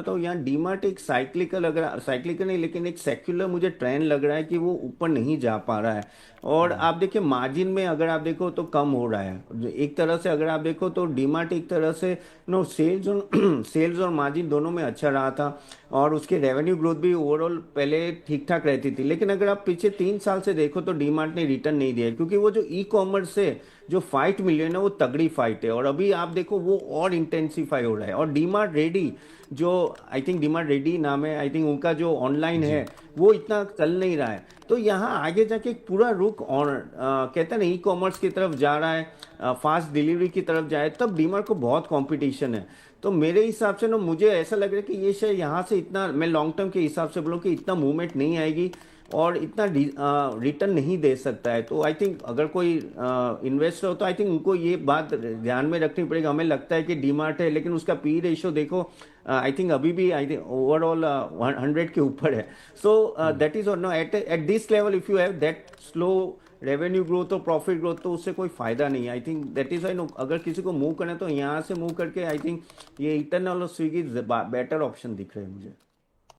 तो यहाँ डीमार्ट एक साइक्लिकल, अगर साइक्लिकल नहीं लेकिन एक सेक्युलर मुझे ट्रेंड लग रहा है कि वो ऊपर नहीं जा पा रहा है। और हम्म। आप देखिए मार्जिन में अगर आप देखो तो कम हो रहा है एक तरह से, अगर आप देखो तो डीमार्ट एक तरह से नो सेल्स और सेल्स और मार्जिन दोनों में अच्छा रहा था। और उसकी रेवेन्यू ग्रोथ भी ओवरऑल पहले ठीक ठाक रहती थी, लेकिन अगर आप पीछे 3 साल से देखो तो डीमार्ट ने रिटर्न नहीं दिया है, क्योंकि वो जो ई कॉमर्स से जो फाइट मिली है ना वो तगड़ी फाइट है, और अभी आप देखो वो और इंटेंसिफाई हो रहा है। और डीमार्ट रेडी जो, आई थिंक डीमार्ट रेडी नाम है, आई थिंक उनका जो ऑनलाइन जी। है वो इतना चल नहीं रहा है। तो यहाँ आगे जाके एक पूरा रुख और कहते हैं ना ई कॉमर्स की तरफ जा रहा है, फास्ट डिलीवरी की तरफ जाए, तब डीमार्ट को बहुत कंपटीशन है। तो मेरे हिसाब से ना मुझे ऐसा लग रहा है कि ये शेयर यहाँ से इतना, मैं लॉन्ग टर्म के हिसाब से बोलूँ कि इतना मूवमेंट नहीं आएगी और इतना रिटर्न नहीं दे सकता है। तो आई थिंक अगर कोई इन्वेस्टर हो तो आई थिंक उनको ये बात ध्यान में रखनी पड़ेगी। हमें लगता है कि डीमार्ट है, लेकिन उसका पी रेशियो देखो, आई थिंक अभी भी आई थिंक ओवरऑल 100 के ऊपर है। So hmm. दैट इज और no at this level if you have that slow revenue growth और प्रॉफिट ग्रोथ, तो उससे कोई फायदा नहीं है। I think that is I know, अगर किसी को मूव करना है तो यहाँ से मूव करके आई थिंक ये इटर्नल और स्विगी बेटर ऑप्शन दिख रहे हैं मुझे।